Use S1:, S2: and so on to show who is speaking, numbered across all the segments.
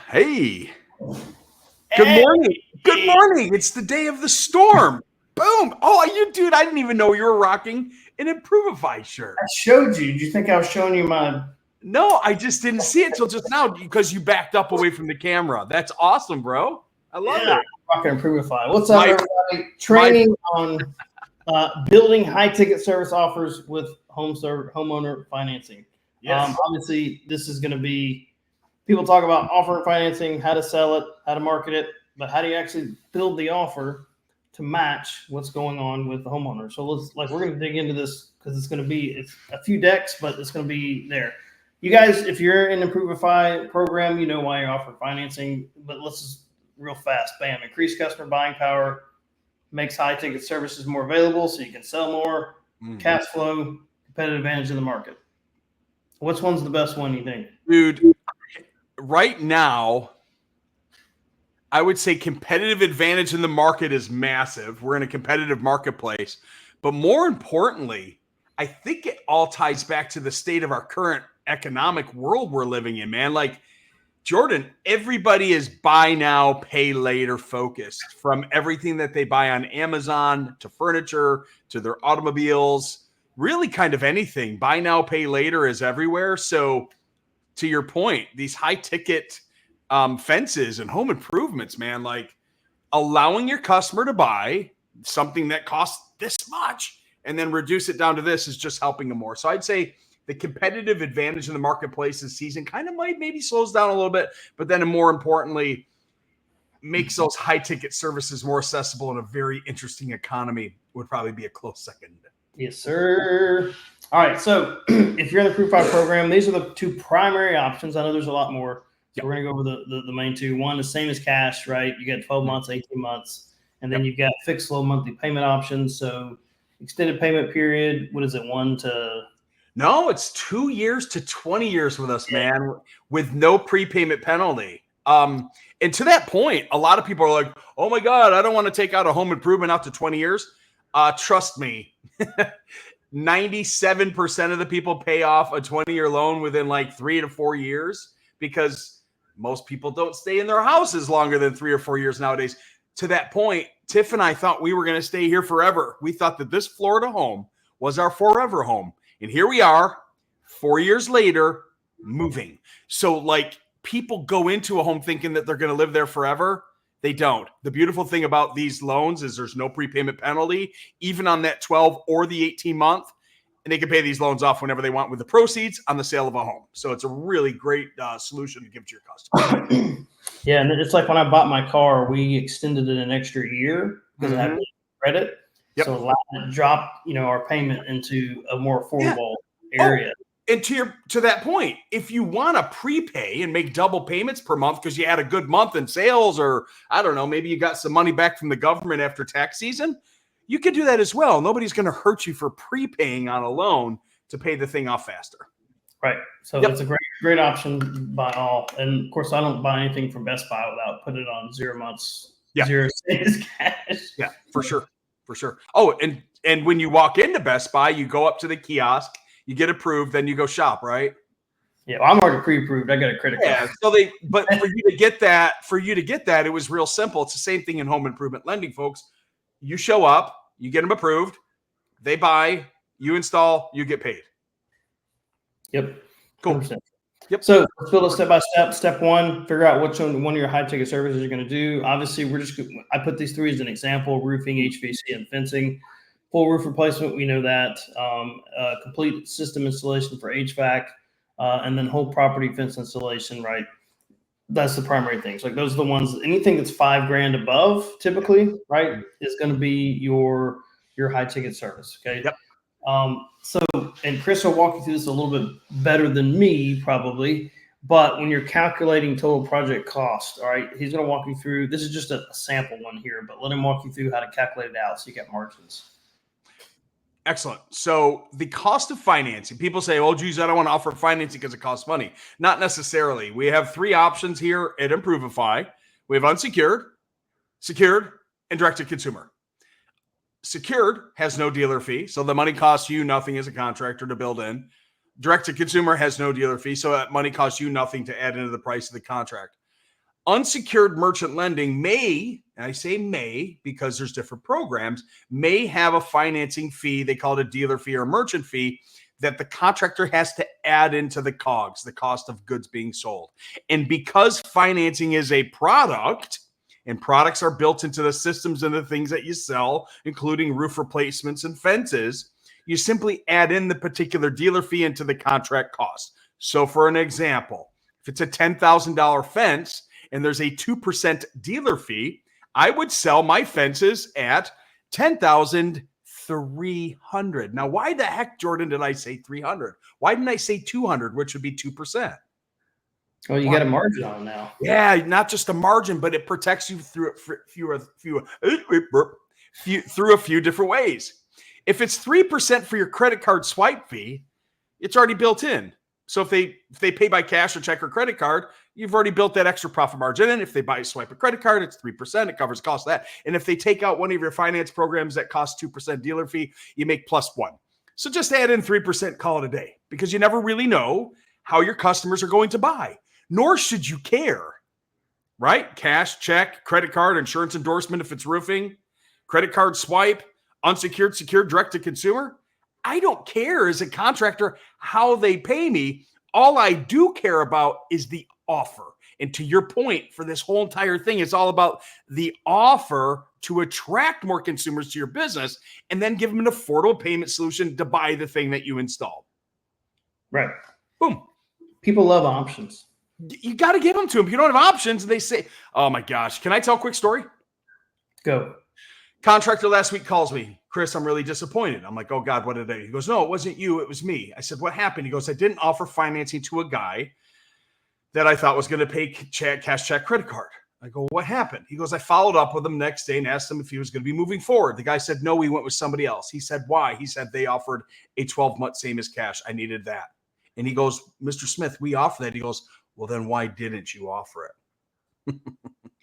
S1: Hey, good
S2: Hey,
S1: morning. Good morning. It's the day of the storm. Boom. Oh, dude, I didn't even know you were rocking an Improvifi shirt.
S2: I showed you. Did you think I was showing you my
S1: No, I just didn't see it till just now because you backed up away from the camera. That's awesome, bro. I love it.
S2: Rocket Improvifi? What's up,
S1: My-
S2: everybody? Training on building high-ticket service offers with homeowner financing.
S1: Yes.
S2: Obviously, this is going to be people talk about offer financing, how to sell it, how to market it, but how do you actually build the offer to match what's going on with the homeowner? So we're going to dig into this because it's a few decks, but it's going to be there. You guys, if you're in the Improvifi program, you know why you offer financing, but let's just real fast, bam, increase customer buying power, makes high ticket services more available so you can sell more, cash flow, competitive advantage in the market. Which one's the best one, you think?
S1: Dude, right now, I would say competitive advantage in the market is massive. We're in a competitive marketplace. But more importantly, I think it all ties back to the state of our current economic world we're living in, man. Like, Jordan, everybody is buy now, pay later focused, from everything that they buy on Amazon to furniture to their automobiles, really kind of anything. Buy now, pay later is everywhere. So to your point, these high ticket fences and home improvements, man, like allowing your customer to buy something that costs this much and then reduce it down to this is just helping them more. So I'd say the competitive advantage in the marketplace this season kind of maybe slows down a little bit, but then more importantly, makes those high ticket services more accessible in a very interesting economy would probably be a close second.
S2: Yes, sir. All right. So if you're in the Improvifi program, these are the two primary options. I know there's a lot more. So we're going to go over the main two. One, the same as cash, right? You get 12 months, 18 months, and then you've got fixed low monthly payment options. So extended payment period, what is it, 1 to...
S1: No, it's 2 years to 20 years with us, man, with no prepayment penalty. And to that point, a lot of people are like, oh my God, I don't want to take out a home improvement out to 20 years. Trust me, 97% of the people pay off a 20-year loan within like 3 to 4 years because most people don't stay in their houses longer than 3 or 4 years nowadays. To that point, Tiff and I thought we were going to stay here forever. We thought that this Florida home was our forever home. And here we are 4 years later, moving. So like people go into a home thinking that they're going to live there forever. They don't. The beautiful thing about these loans is there's no prepayment penalty, even on that 12 or the 18 month. And they can pay these loans off whenever they want with the proceeds on the sale of a home. So it's a really great solution to give to your customer.
S2: Yeah, and it's like when I bought my car, we extended it an extra year because I had credit. Yep. So it allowed to drop, our payment into a more affordable area.
S1: And to that point, if you want to prepay and make double payments per month because you had a good month in sales, or I don't know, maybe you got some money back from the government after tax season, you can do that as well. Nobody's going to hurt you for prepaying on a loan to pay the thing off faster.
S2: Right. So it's a great option by all. And of course, I don't buy anything from Best Buy without putting it on 0 months, 0 days cash.
S1: Yeah, for sure. For sure. Oh, and when you walk into Best Buy, you go up to the kiosk, you get approved, then you go shop, right?
S2: Yeah, well, I'm already pre-approved. I got a credit card.
S1: Yeah. So but for you to get that, it was real simple. It's the same thing in home improvement lending, folks. You show up, you get them approved, they buy, you install, you get paid.
S2: Yep.
S1: Cool.
S2: 100%.
S1: Yep.
S2: So let's build it step by step. Step one, figure out which one of your high ticket services you're going to do. Obviously, I put these three as an example: roofing, HVAC, and fencing. Full roof replacement, we know that. Complete system installation for HVAC, and then whole property fence installation. Right, that's the primary things. Like those are the ones. Anything that's $5,000 above, typically, right, is going to be your high ticket service. Okay.
S1: Yep.
S2: And Chris will walk you through this a little bit better than me probably, but when you're calculating total project cost, all right, he's going to walk you through, this is just a sample one here, but let him walk you through how to calculate it out so you get margins.
S1: Excellent. So the cost of financing, people say, oh, geez, I don't want to offer financing because it costs money. Not necessarily. We have three options here at Improvifi. We have unsecured, secured, and direct to consumer. Secured has no dealer fee, so the money costs you nothing as a contractor to build in. Direct to consumer has no dealer fee, so that money costs you nothing to add into the price of the contract. Unsecured merchant lending may, and I say may because there's different programs, may have a financing fee. They call it a dealer fee or merchant fee that the contractor has to add into the COGS, the cost of goods being sold. And because financing is a product, and products are built into the systems and the things that you sell, including roof replacements and fences, you simply add in the particular dealer fee into the contract cost. So for an example, if it's a $10,000 fence and there's a 2% dealer fee, I would sell my fences at $10,300. Now, why the heck, Jordan, did I say 300? Why didn't I say 200, which would be 2%?
S2: Well, you got a margin on now.
S1: Yeah, not just a margin, but it protects you through a few different ways. If it's 3% for your credit card swipe fee, it's already built in. So if they pay by cash or check or credit card, you've already built that extra profit margin in. If they swipe a credit card, it's 3%. It covers the cost of that. And if they take out one of your finance programs that costs 2% dealer fee, you make +1. So just add in 3%, call it a day, because you never really know how your customers are going to buy. Nor should you care, right? Cash, check, credit card, insurance endorsement if it's roofing, credit card swipe, unsecured, secured, direct to consumer. I don't care as a contractor how they pay me. All I do care about is the offer. And to your point, for this whole entire thing, it's all about the offer to attract more consumers to your business and then give them an affordable payment solution to buy the thing that you installed.
S2: Right.
S1: Boom.
S2: People love options.
S1: You got to give them to them. If you don't have options, they say, oh my gosh, can I tell a quick story?
S2: Go.
S1: Contractor last week calls me. Chris, I'm really disappointed. I'm like, oh God, what did I do? He goes, no, it wasn't you. It was me. I said, what happened? He goes, I didn't offer financing to a guy that I thought was going to pay cash, check, credit card. I go, what happened? He goes, I followed up with him next day and asked him if he was going to be moving forward. The guy said, no, he went with somebody else. He said, why? He said, they offered a 12-month same as cash. I needed that. And he goes, Mr. Smith, we offer that. He goes, well, then why didn't you offer it?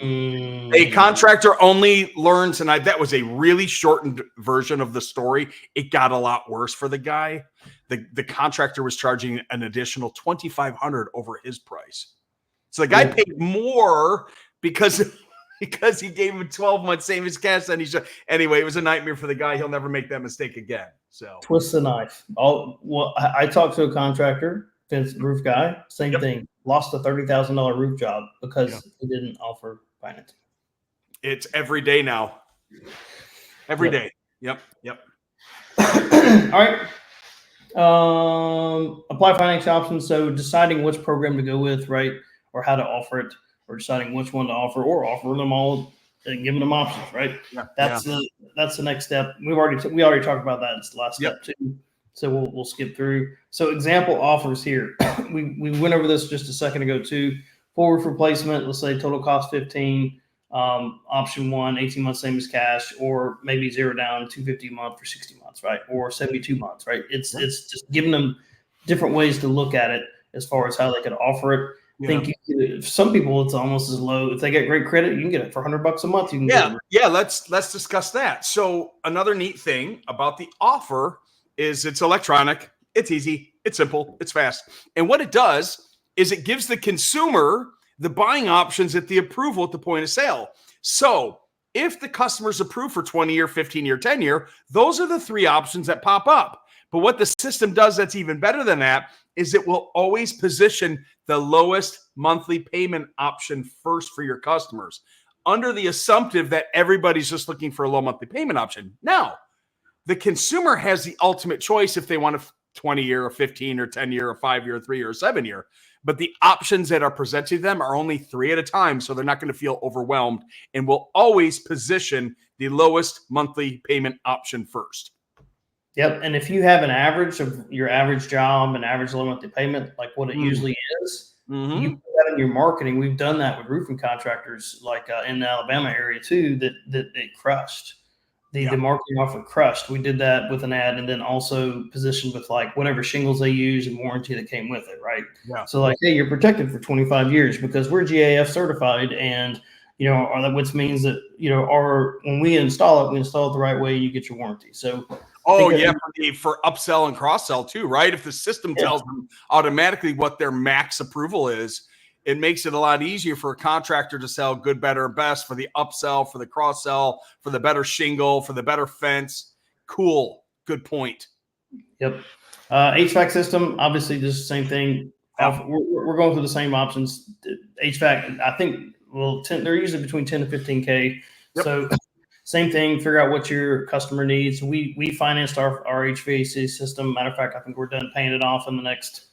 S1: A contractor only learns, and that was a really shortened version of the story. It got a lot worse for the guy. The contractor was charging an additional $2,500 over his price. So the guy paid more because he gave him 12 months same as cash. And anyway, it was a nightmare for the guy. He'll never make that mistake again. So
S2: twist the knife. I talked to a contractor, fence roof guy, same thing. Lost a $30,000 roof job because he didn't offer financing.
S1: It's every day now. Every day. Yep.
S2: All right. Apply financing options. So deciding which program to go with, right, or how to offer it, or deciding which one to offer, or offer them all and giving them options, right?
S1: Yeah.
S2: That's the next step. We already talked about that. It's the last step too. So we'll skip through. So example offers here. We went over this just a second ago too. Full roof replacement, let's say total cost 15. Option 1, 18 months same as cash, or maybe 0 down, 250 a month for 60 months, right? Or 72 months, right? It's just giving them different ways to look at it as far as how they could offer it. Yeah. Some people it's almost as low. If they get great credit, you can get it for $100 a month. You can get it.
S1: Yeah. Let's discuss that. So another neat thing about the offer is it's electronic, it's easy, it's simple, it's fast. And what it does is it gives the consumer the buying options at the approval at the point of sale. So if the customer's approved for 20-year, 15-year, 10-year, those are the three options that pop up. But what the system does that's even better than that is it will always position the lowest monthly payment option first for your customers, under the assumptive that everybody's just looking for a low monthly payment option. Now, the consumer has the ultimate choice if they want a 20-year, a 15 or 10-year, a 5-year, a 3-year, or 7-year. But the options that are presented to them are only 3 at a time, so they're not going to feel overwhelmed, and will always position the lowest monthly payment option first.
S2: Yep. And if you have an average of your average job and average low monthly payment, like what it usually is, you put that in your marketing. We've done that with roofing contractors, like in the Alabama area too, that it crushed. The marketing offer crushed. We did that with an ad, and then also positioned with like whatever shingles they use and warranty that came with it, right? Yeah. So like, hey, you're protected for 25 years because we're GAF certified, and which means that when we install it the right way, and you get your warranty. So
S1: for upsell and cross sell too, right? If the system tells them automatically what their max approval is, it makes it a lot easier for a contractor to sell good, better, and best, for the upsell, for the cross sell, for the better shingle, for the better fence. Cool. Good point.
S2: Yep. HVAC system, obviously, just the same thing.
S1: Yeah.
S2: We're going through the same options. HVAC, I think, they're usually between 10 to 15K.
S1: Yep.
S2: So same thing, figure out what your customer needs. We financed our HVAC system. Matter of fact, I think we're done paying it off in the next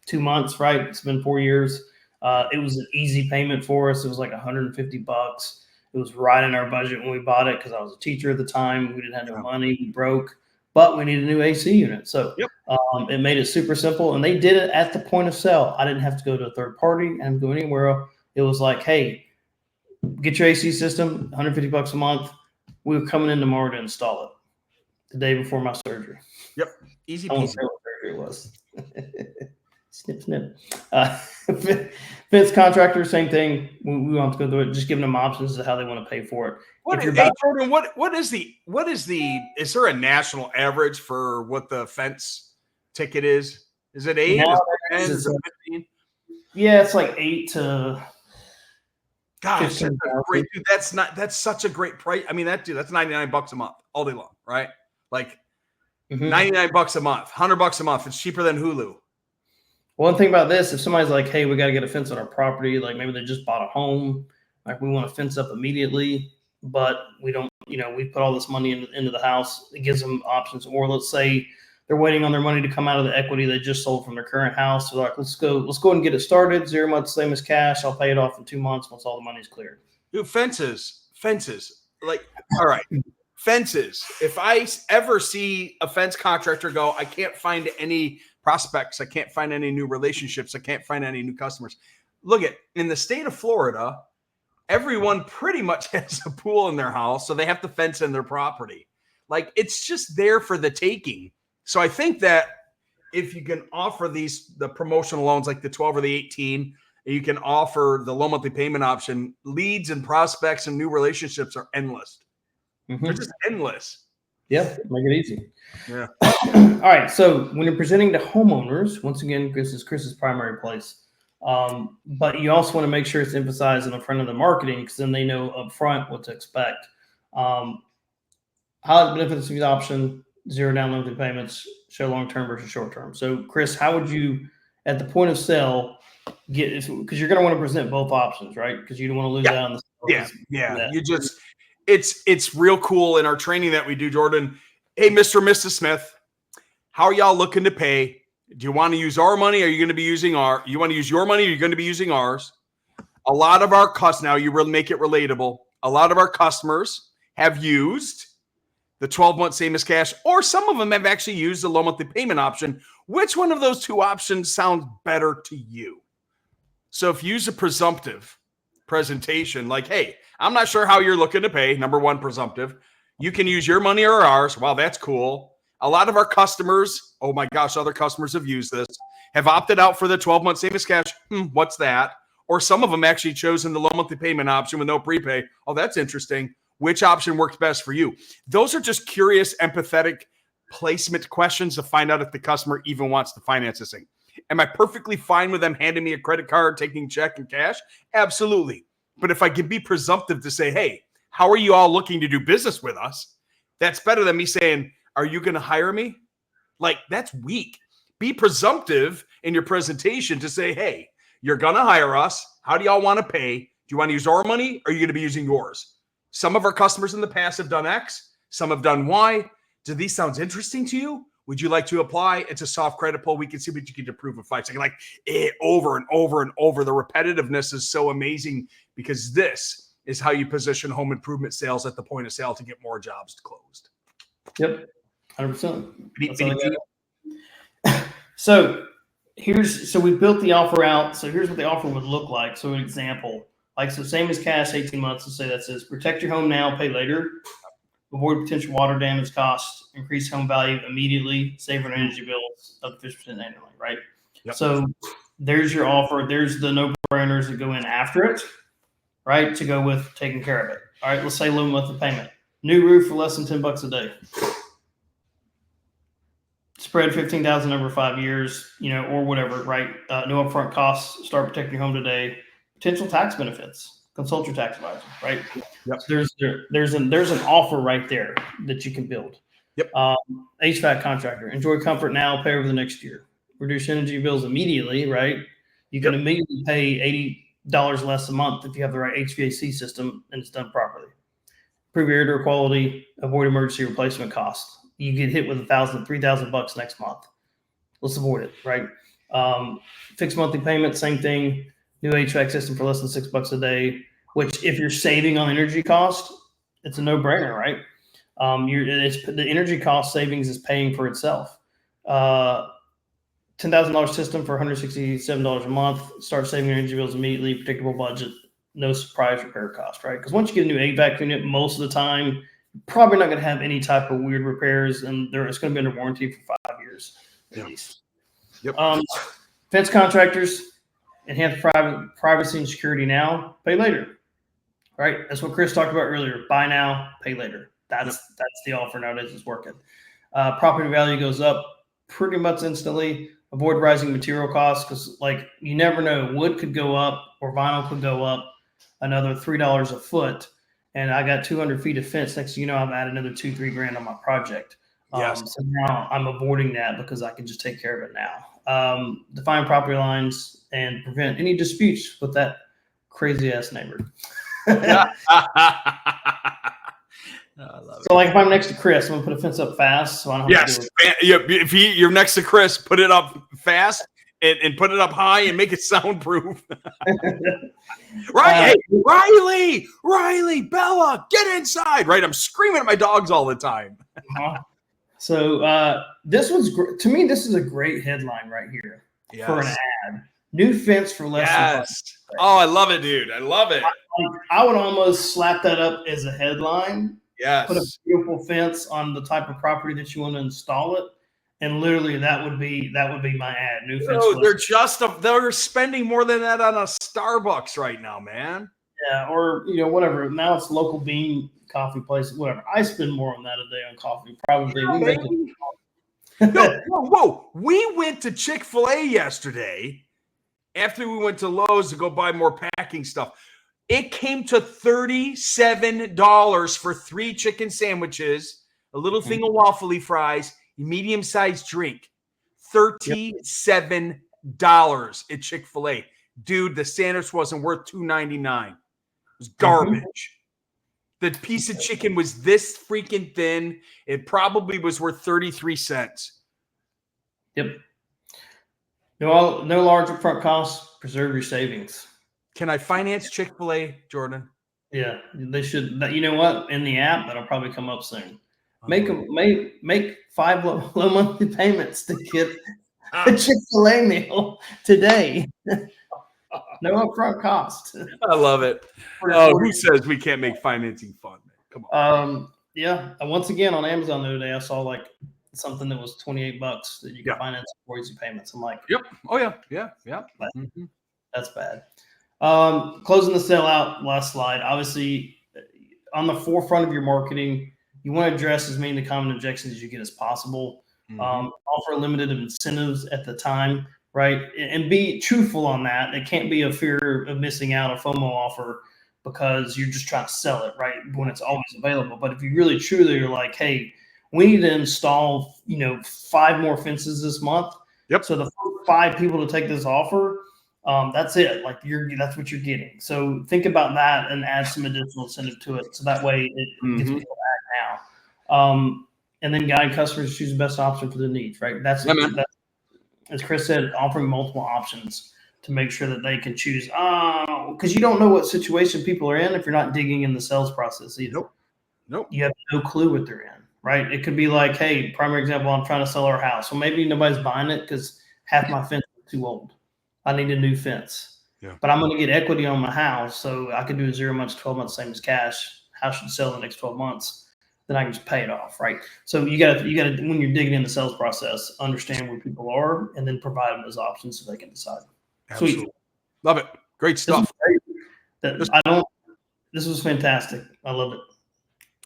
S2: 2 months, right? It's been 4 years. It was an easy payment for us. It was like $150. It was right in our budget when we bought it because I was a teacher at the time. We didn't have no money. We broke, but we needed a new AC unit. So it made it super simple. And they did it at the point of sale. I didn't have to go to a third party. I didn't go anywhere. It was like, hey, get your AC system, $150 a month. We were coming in tomorrow to install it the day before my surgery.
S1: Yep. Easy
S2: I won't
S1: peasy.
S2: say what surgery it was. Snip, snip. Fence contractor, same thing. We want to go through it, just giving them options of how they want to pay for it.
S1: Jordan, is there a national average for what the fence ticket is? Is it 8? Is it 15?
S2: Yeah, it's like 8 to.
S1: Gosh, that's great, dude. That's such a great price. I mean, that's $99 a month all day long, right? Like $99 a month, $100 a month. It's cheaper than Hulu.
S2: One thing about this, if somebody's like, hey, we got to get a fence on our property, like maybe they just bought a home, like we want to fence up immediately, but we don't, we put all this money into the house, it gives them options. Or let's say they're waiting on their money to come out of the equity they just sold from their current house. So like, let's go and get it started. 0 months, same as cash. I'll pay it off in 2 months once all the money's cleared.
S1: Dude, fences. Like, all right, fences. If I ever see a fence contractor go, I can't find any prospects, I can't find any new relationships, I can't find any new customers. Look in the state of Florida, everyone pretty much has a pool in their house, so they have to fence in their property. Like, it's just there for the taking. So I think that if you can offer the promotional loans like the 12 or the 18, and you can offer the low monthly payment option, leads and prospects and new relationships are endless. They're just endless.
S2: Yeah, make it easy.
S1: Yeah.
S2: All right. So when you're presenting to homeowners, once again, this is Chris's primary place. But you also want to make sure it's emphasized in the front of the marketing, because then they know up front what to expect. Highlight benefits of the option, 0 down monthly payments, show long-term versus short-term. So Chris, how would you, at the point of sale, get it? Because you're going to want to present both options, right? Because you don't want to lose out on the
S1: Yeah. You just, it's real cool in our training that we do, Jordan. Hey, Mr. and Mrs. Smith, how are y'all looking to pay? Do you want to use our money? Or are you going to be using you want to use your money? Or are you going to be using ours? A lot of our customers, now you really make it relatable. A lot of our customers have used the 12-month same as cash, or some of them have actually used the low monthly payment option. Which one of those two options sounds better to you? So if you use a presumptive presentation, like, hey, I'm not sure how you're looking to pay. Number one, presumptive. You can use your money or ours. Wow, that's cool. A lot of our customers, oh my gosh, other customers have used this, have opted out for the 12-month same as cash. What's that? Or some of them actually chosen the low monthly payment option with no prepay. Oh, that's interesting. Which option works best for you? Those are just curious, empathetic placement questions to find out if the customer even wants to finance this thing. Am I perfectly fine with them handing me a credit card, taking check and cash? Absolutely. But if I can be presumptive to say, hey, how are you all looking to do business with us? That's better than me saying, are you going to hire me? Like, that's weak. Be presumptive in your presentation to say, hey, you're going to hire us. How do y'all want to pay? Do you want to use our money, or are you going to be using yours? Some of our customers in the past have done X. Some have done Y. Do these sound interesting to you? Would you like to apply? It's a soft credit pull. We can see what you can approve in 5 seconds. Like, over and over and over. The repetitiveness is so amazing, because this is how you position home improvement sales at the point of sale to get more jobs closed.
S2: Yep, 100%. So we built the offer out. So here's what the offer would look like. So an example, same as cash, 18 months. Let's say that says protect your home now, pay later, avoid potential water damage costs, increase home value immediately, save on energy bills up to 50% annually, right? Yep. So there's your offer. There's the no-brainers that go in after it, right, to go with taking care of it. All right, let's say low monthly payment. New roof for less than $10 a day. spread 15,000 over 5 years, or whatever, right? No upfront costs. Start protecting your home today. Potential tax benefits. Consult your tax advisor, right?
S1: Yep.
S2: So there's an offer right there that you can build.
S1: Yep.
S2: HVAC contractor. Enjoy comfort now. Pay over the next year. Reduce energy bills immediately, right? You can immediately pay $80 less a month if you have the right HVAC system and it's done properly. Improve your air quality. Avoid emergency replacement costs. You get hit with $3,000 next month. Let's avoid it, right? Fixed monthly payment, same thing. New HVAC system for less than $6 a day, which if you're saving on energy cost, it's a no-brainer, right? The energy cost savings is paying for itself. $10,000 system for $167 a month. Start saving energy bills immediately. Predictable budget. No surprise repair cost, right? Because once you get a new HVAC unit, most of the time, you're probably not going to have any type of weird repairs, and it's going to be under warranty for 5 years at least.
S1: Yep.
S2: Fence contractors, enhance privacy and security now, pay later, right? That's what Chris talked about earlier. Buy now, pay later. That's the offer nowadays. It's working. Property value goes up pretty much instantly. Avoid rising material costs because, you never know. Wood could go up or vinyl could go up another $3 a foot. And I got 200 feet of fence. Next thing you know, I've added another $2-3 on my project.
S1: Yes.
S2: So now I'm avoiding that because I can just take care of it now. Define property lines and prevent any disputes with that crazy ass neighbor.
S1: I love
S2: So, if I'm next to Chris, I'm gonna put a fence up fast, so I don't have to do it.
S1: If you're next to Chris, put it up fast and put it up high and make it soundproof. Right, hey, Riley, Bella, get inside! Right, I'm screaming at my dogs all the time.
S2: So this one's to me. This is a great headline right here for an ad. New fence for less than $5.
S1: Oh, I love it, dude. I love it.
S2: I would almost slap that up as a headline.
S1: Yes.
S2: Put a beautiful fence on the type of property that you want to install it, and literally that would be my ad. New fence.
S1: They're spending more than that on a Starbucks right now, man.
S2: Yeah, or whatever. Now it's local bean coffee place, whatever. I spend more on that a day on coffee. Probably we make it.
S1: Whoa! We went to Chick-fil-A yesterday after we went to Lowe's to go buy more packing stuff. It came to $37 for 3 chicken sandwiches, a little thing of waffly fries, a medium-sized drink. $37 at Chick-fil-A. Dude, the sandwich wasn't worth $2.99. It was garbage. The piece of chicken was this freaking thin. It probably was worth 33 cents.
S2: Yep. No large upfront costs. Preserve your savings.
S1: Can I finance Chick-fil-A, Jordan?
S2: Yeah, they should. You know what? In the app, that'll probably come up soon. Make 5 low monthly payments to get a Chick-fil-A meal today. No upfront cost.
S1: I love it. Who says we can't make financing fun, man? Come on.
S2: Yeah. Once again, on Amazon the other day, I saw something that was $28 that you can finance for easy payments. I'm like,
S1: yep. Oh yeah.
S2: That's bad. Closing the sale out, last slide. Obviously, on the forefront of your marketing, you want to address as many of the common objections as you get as possible. Offer limited incentives at the time, right? And be truthful on that. It can't be a fear of missing out, a FOMO offer, because you're just trying to sell it, right? When it's always available. But if you really truly are like, hey, we need to install, 5 more fences this month.
S1: Yep.
S2: So the first 5 people to take this offer, that's it. That's what you're getting. So think about that and add some additional incentive to it. So that way it gets people back now. And then guide customers to choose the best option for their needs, right? That's as Chris said, offering multiple options to make sure that they can choose. Because you don't know what situation people are in if you're not digging in the sales process either.
S1: Nope.
S2: You have no clue what they're in, right? It could be like, hey, primary example, I'm trying to sell our house. Well, maybe nobody's buying it because half my fence is too old. I need a new fence. Yeah. But I'm going to get equity on my house, so I could do a 0 months, 12 months, same as cash. House should sell in the next 12 months. Then I can just pay it off, right? So you got to when you're digging in the sales process, understand where people are, and then provide them those options so they can decide.
S1: Absolutely. Sweet, love it, great stuff.
S2: This was fantastic. I love it.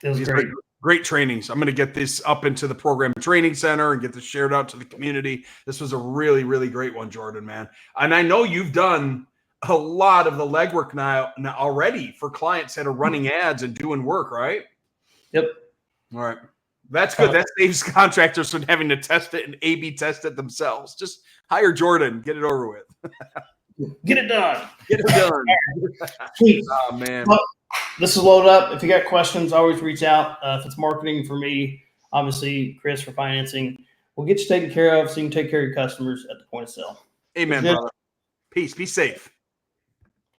S2: It was great.
S1: Great trainings. I'm going to get this up into the program training center and get this shared out to the community. This was a really, really great one, Jordan, man. And I know you've done a lot of the legwork now already for clients that are running ads and doing work, right?
S2: Yep.
S1: All right. That's good. That saves contractors from having to test it and A/B test it themselves. Just hire Jordan, get it over with.
S2: Get it done.
S1: Get it done.
S2: Sweet.
S1: Oh, man.
S2: Well, this is loaded up. If you got questions, always reach out. If it's marketing for me, obviously Chris for financing, we'll get you taken care of so you can take care of your customers at the point of sale.
S1: Amen, brother. Peace. Be safe.